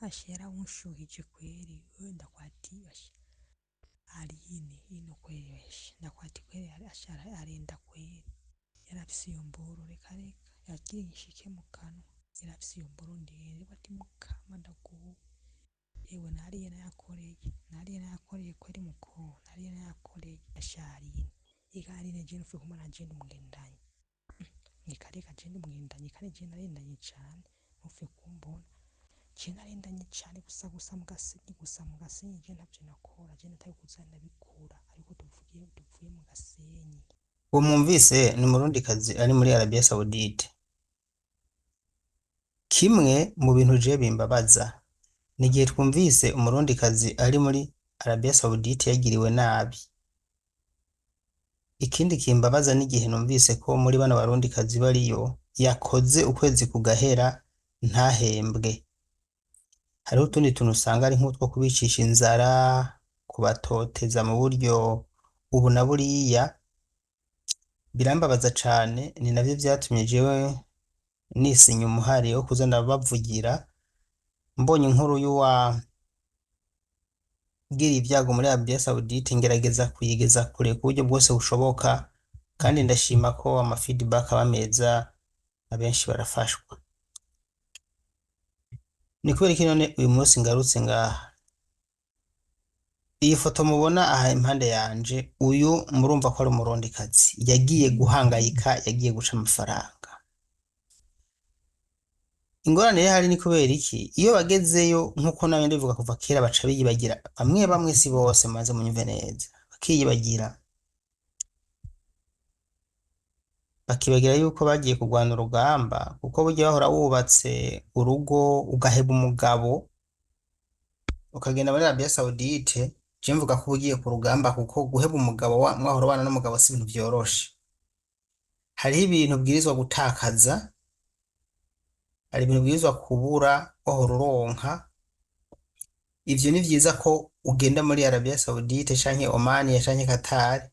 Ashera unshuhije kweli wewe ndakwati Aline ino kweli ndakwati kweli ashara arenda kweli yarafise iyo mboro reka yagiye ishike mu kanwa yarafise iyo mboro ndende bati mukama ndaguwe yewe nariye nayakoreye kweli muko nariye nayakoreye asharine igarine je nfuye kumara je ndumugendanye nikareka je ndumugendanye kandi je narendanye cyane nfuye kumbona je narendanye cyane gusa mu gasenyi je ntavyo nakora je natari kuzana bikura ariko tuvuye mu gasenyi. Uwo mwumvise ni umurundikazi ari muri Arabia Saudite. Kimwe mu bintu je bimbabaza ni igihe twumvise umurundikazi ari muri Arabia Saudite yagiriwe nabi. Ikindi kimbabaza n'igihe numvise ko muri bano barundikazi bariyo yakoze ukwezi kugahera ntahembwe. Hariho utundi tuntu usanga ari nk'utwo kubicisha inzara, kubatoteza mu buryo ubu na buriya. Birambabaza cane, ni navyo vyatumye jewe nisinya umuhari wo kuza ndabavugira. Mbonye inkuru gira ibyago muri Arabia Saudite ngerageza kuyigeza kure ku buryo bwose bushoboka, kandi ndashima ko ama feedback aba meza, abenshi barafashwa. Ni kubera iki none uyu munsi ngarutse ngaha? Iyi foto mubona aha impande yanje, uyu murumva ko ari umurundikazi yagiye guhangayika, yagiye guca amafaranga. Ingorane hari ni kubera iki? Iyo bagezeyo nkuko nawe ndivuga kuva kera baca biyibagira, bamwe si bose maze munyumve neza, bakiyibagira, bakibagira yuko bagiye kurwana urugamba, kuko burya bahora wubatse urugo ugaheba umugabo ukagenda muri Arabia Saudite. Je mvuga ko ugiye ku rugamba, kuko guheba umugabo mwahora bana n'umugabo si ibintu vyoroshe. Hariho ibintu bwirizwa gutakaza, hari ibintu bwirizwa kubura wahora uronka. Ivyo ni vyiza ko ugenda muri Arabia Saudite canke Oman canke Qatar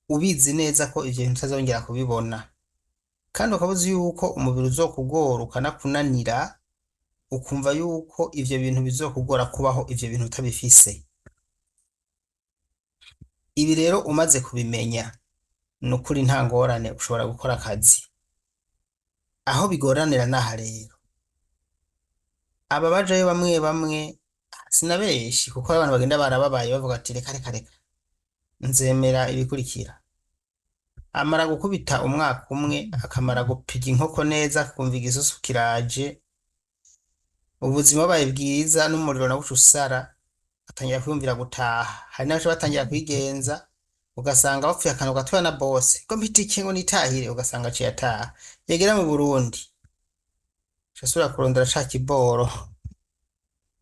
ubizi neza ko ivyo bintu utazongera kubibona, kandi ukabuzi yuko umubiri uzokugora ukanakunanira, ukumva yuko ivyo bintu bizokugora kubaho ivyo bintu utabifise. Ibi rero umaze kubimenya, nukuri nta ngorane ushobora gukora akazi. Aho bigoranira naha rero, aba bajayo bamwe sinabeshi, kuko abantu bagenda barababaye bavuga ati reka nzemera ibikurikira. Amara gukubita umwaka umwe, akamara gupiga inkoko neza, kumva igisusu kiraje, ubuzima babaye bwiza n'umuriro na buca usara, atangira kwiyumvira gutaha. Hari n'abaca batangira kwigenza, ugasanga bapfuye akantu gatoya na boss ko mpita iki ngo nitahire, ugasanga aciye ataha. Yegera mu Burundi casubira kurondera ca kiboro,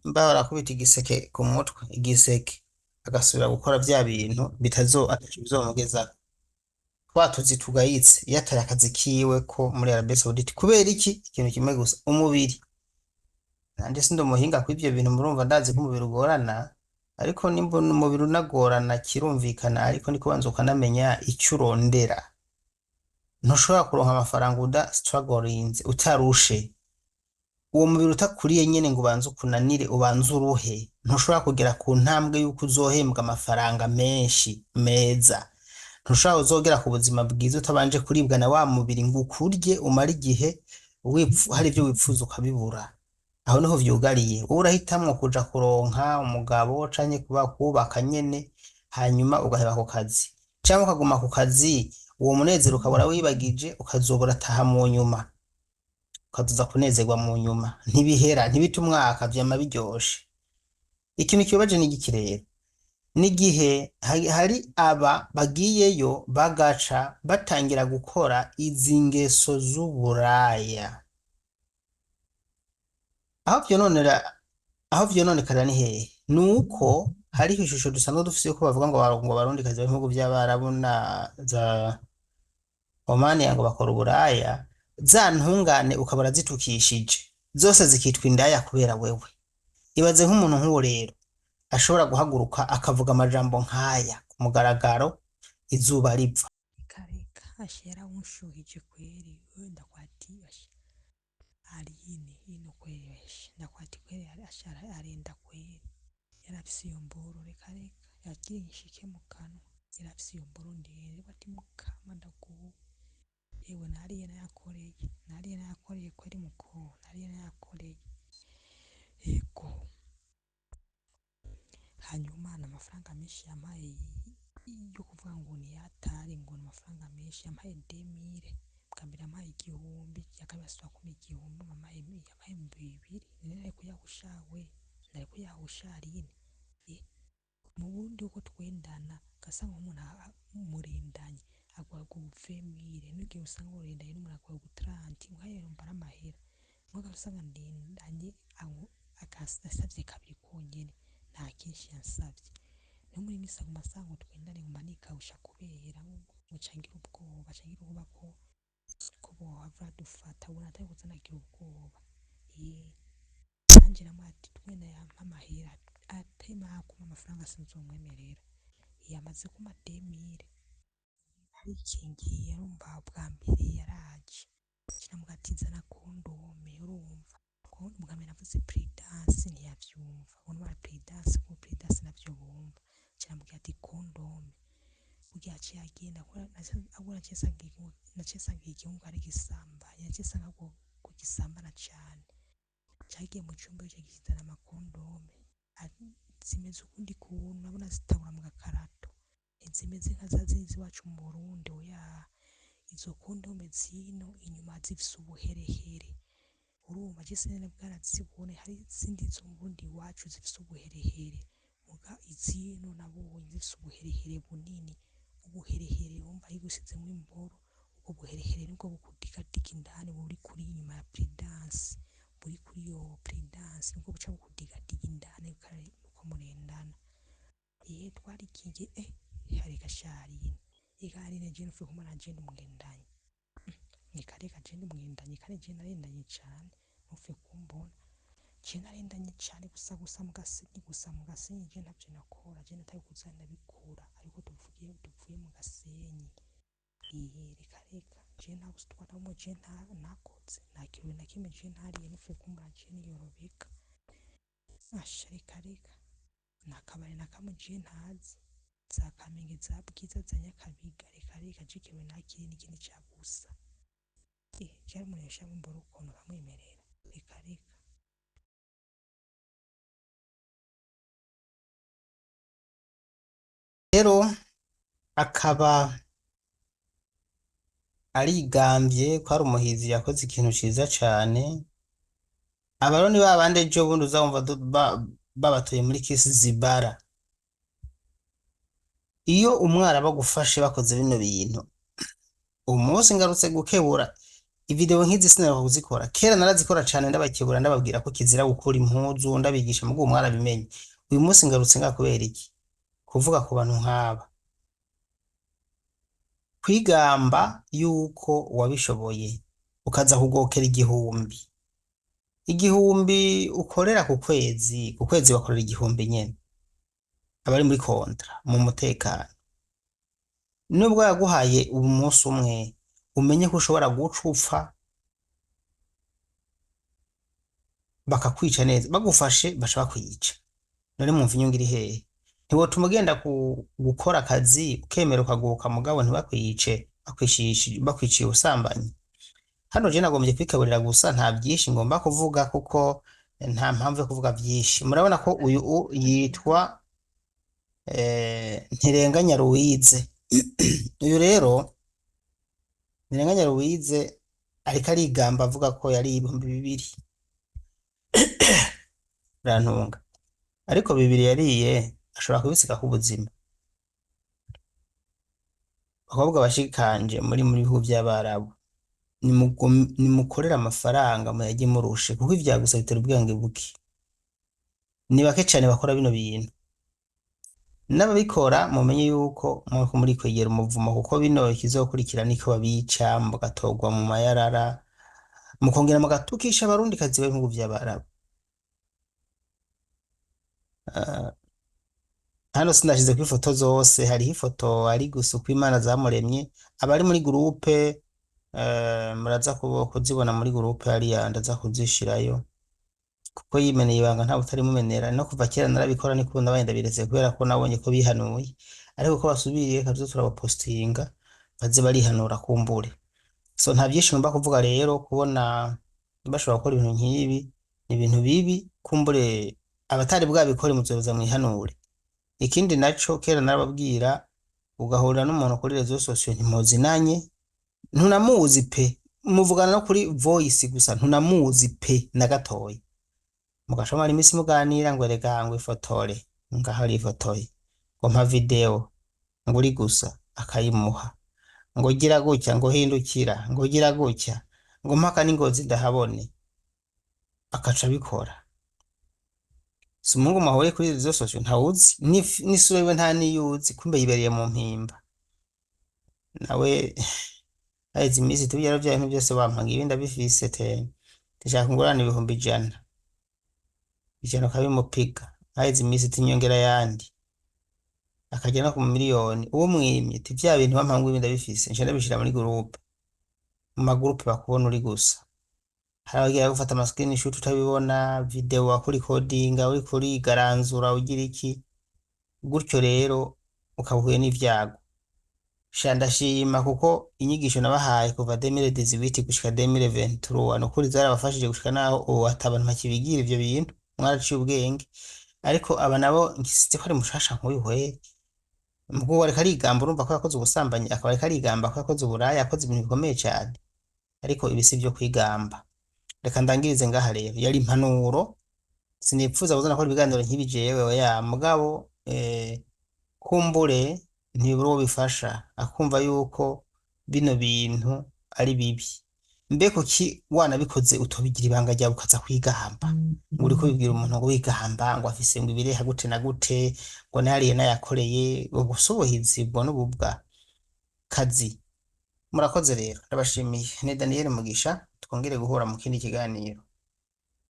mbaho arakubita igiseke ku mutwe, igiseke agasubira gukora vya bintu bizomugeza twatuzi tugayitse. Yataye akazi kiwe ko muri Arabia Saudite kubera iki? Ikintu kimwe gusa, umubiri. Nanje sindi umuhinga kw'ivyo bintu, murumva ndazi ko umubiri ugorana, ariko nimba umubiri unagorana kirumvikana, ariko niko banza ukanamenya icyo urondera. Ntushobora kuronka amafaranga strugglinze, utarushe. Uwo mubiri utakuriye nyene ngo ubanze ukunanire, ubanze uruhe, ntushobora kugera ku ntambwe yuko uzohembwa amafaranga menshi meza. Ntushobora uzogera ku buzima bwiza utabanje kuribwa na wa mubiri ngo ukurye umara igihe hari ibyo wipfuza ukabibura. Aho niho vyugariye. Wowe urahitamwo kuja kuronka umugabo canke kubaka nyene, hanyuma ugaheba ku kazi, canke ukaguma ku kazi, uwo munezero ukabura wibagije, ukazobora ataha mu nyuma, ukazuza kunezerwa mu nyuma. Ntibihera, ntibita umwaka, vyama biryoshe. Ikintu kibabaje ni igiki rero? N'igihe hari aba bagiyeyo bagaca batangira gukora izi ngeso z'uburaya. Aho vyononekara ni hehe? Nuko hariho ishusho dusanzwe dufise yuko bavuga ngo barundikazi b'ibihugu vy'Abarabu na za Oman ngo bakora uburaya, za ntungane ukabura zitukishije, zose zikitwa indaya kubera wewe. Ibaze nk'umuntu nk'uwo rero ashobora guhaguruka akavuga amajambo nk'aya ku mugaragaro, izuba riva. Reka ashera unshuhije kweli wewe ndakwati Aline ino kweli ndakwati kweli ashara arenda kwera yarafise iyo mboro reka yagiye inshike mu kanwa yarafise iyo mboro ndende bati mukama ndaguwe yewe nariye nayakoreye kweri muko nariye nayakoreye yego. Hanyuma amafaranga menshi yampaye yo kuvuga ngo niyatari ngo amafaranga menshi yampaye 2000 bwa mbere yampaye 1000 yakabaswa kuma 1000 mama yampaye 2000 nari kuyahushawe nari kuyahusharine mu bundi uko twendana gasanga umuntu murindanye agwa guvemire nugiye usanga urindanye n'umuntu agwa gutranti nkayo mbara amahera mwaga usanga ndindanye akasavye kabiri konyene nta kinshi yansavye no muri misa ku masango twendane nguma nikawusha kubera mucangira ubwoba ko bohava dufata ubona atari kuzanagira ubwoba nanje namwati twenda yampa amahera atema kuma amafaranga sinzomwemerera yamaze kuma 2000 arikingiye urumva bwa mbere yaraje kinamugatiza na kondome urumva ko mugamera navuze predance ntiyavyumva ubona bara predance navyo bumva kinamubwira ati kondome kugira aciye agenda agura nacesangiye igihungu ari gisambanya nacesanga ko kugisambana cane cagiye mu cyumba cyo gizana amakondome zimeze ukundi kuntu abona zitabura mu gakarato zimeze nka zazizi wacu mu Burundi oya izo kondome zino inyuma zifise ubuherehere urumva je sinene bwarazibone hari izindi zo mu Burundi wacu zifise ubuherehere muga izino nabonye zifise ubuherehere bunini ubuherehere wumva yigusize mu imboro ubwo buherehere nibwo bukudikadika indani buri kuri inyuma ya predance buri kuri yo predance nibwo buca bukudikadika indani kare uko murendana twarikinge hari gasharine igarine je nfuye kumara je ndumwendanye nikareka je ndumwendanye kare je narendanye cyane nfuye kumbona je narendanye cyane gusa mu gasenyi je ntavyo nakora je nataye kuzana bikura ariko tuvuye mu gasenyi reka je ntabustwa namo je nakoze nakiwe na kimwe je ntariye nfuye kumbona je niyorobeka reka nakabare nakamuje ntazi zakamenge zabwiza zanyakabiga reka jikiwe nakiri n'ikindi cyabusa cyari munesha mboro ukuntu bamwemerera reka rero akaba arigambye ko ari umuhizi yakoze ikintu ciza cane abaroni babande ejo bundi uzumva babatoye muri kisi zibara iyo umwara bagufashe bakoze bino bintu umunsi ngarutse gukebura ivideo nk'izi sinara kuzikora kera narazikora cyane ndabakebura ndababwira ko kizira gukora impuzu ndabigisha mugo umwara bimenye uyu munsi ngarutse ngakubera iki kuvuga ku bantu nk'aba kwigamba yuko wabishoboye ukaza kugokera igihumbi ukorera ku kwezi bakorera igihumbi nyene abari muri kontra mu mutekano nubwo yaguhaye umunsi umwe umenye ko ushobora gucupfa bakakwica neza bagufashe baca bakwica none mwumva inyungu iri hehe ntiwotuma ugenda gukora akazi ukemera ukaguka mugabo ntibakwice bakwiciye ubusambanyi hano je nagombye kwikaburira gusa nta byinshi ngomba kuvuga kuko nta mpamvu yo kuvuga byinshi murabona ko uyu yitwa Ntirenganya Louise uyu rero Ntirenganya Louise ariko arigamba avuga ko yari 2000 rantunga ariko 2000 yariye ashobora kubisiga ku buzima bakobwa bashikanje muri bihugu by'abarabu nimukorera amafaranga muyajye murushe kuko ivyagusa bitera ubwenge buki ni bake cyane bakora bino bintu n'ababikora mumenye yuko muri kwegera umuvumo kuko bino kizokurikira niko babica mugatogwa mu mayarara mukongera mugatukisha abarundi kazi b'ibihugu by'abarabu hano sinashize ku ifoto zose hariho ifoto ari gusuka imana zamuremye abari muri groupe muraza kuzibona muri groupe hariya ndaza kuzishirayo kuko yimeneye ibanga nta utarimumenera no kuva kera narabikora niko nabaye ndabiretse kubera ko nabonye ko bihanuye, ariko ko basubiriye kazo turabapostinga baze barihanura kumbure. So nta byishimo mba kuvuga rero kubona bashobora gukora ibintu nk'ibi, ni ibintu bibi kumbure abatari bwabikore muzoza mwihanure. Ikindi naco kera narababwira ugahurira n'umuntu kuri rezo sosiyo ntimuzinanye, ntunamuzi pe, muvugana no kuri voice gusa ntunamuzi pe na gatoya, mugashomara imisi muganira ngo rega ngo ifotore ngaho ari ifotoye ngo mpa video ngo uri gusa akayimuha ngo gira gutya ngo hindukira ngo gira gutya ngo mpaka n'ingozi ndahabone akaca abikora. Si umungu mahore kuri rezo sosiyo ntawuzi n'isura yiwe nta niyuzi, kumbe yibereye mu mpimba. Nawe haheze imisi tubigera vya bintu byose bampanga ibi ndabifise te ndashaka ngurana ibihumbi ijana ukabimupiga, haheze imisi tinyongera yandi akagera no ku miliyoni, uwo mwimye ti vya bintu bampanga ibi ndabifise nje ndabishira muri groupe, mu magroupe bakubona uri gusa. Hari abagira gufata ama screenshot utabibona, video wakuri codinga uri kuri garanzura ugira iki gutyo, rero ukabuhuye n'ivyago. Sha ndashima kuko inyigisho nabahaye kuva 2018 gushika 2023 nukuri zarabafashije gushika naho ubu atabantu bakibigira ivyo bintu, mwaraciye ubwenge. Ariko aba nabo nkisite ko ari mushasha nk'uyu hwe mubwo ariko arigamba, urumva ko yakoze ubusambanyi akaba ariko arigamba ko yakoze uburaya, yakoze ibintu bikomeye cyane, ariko ibi si byo kwigamba. Reka ndangirize ngaha rero, yari impanuro, sinipfuza kuzana ko ibiganiro nk'ibi jewe oya, mugabo kumbure ntibura uwo bifasha akumva yuko bino bintu ari bibi. Mbe kuki wanabikoze utobigira ibanga ryawe ukaza kwigamba ngo uri kubibwira umuntu ngo wigamba ngo afise ngo ibireha gute na gute ngo nariye nayakoreye, ubusubuhizi bwo n'ububwa kazi. Murakoze rero, ndabashimiye. Ni Daniel Mugisha, twongere guhura mu kindi kiganiro.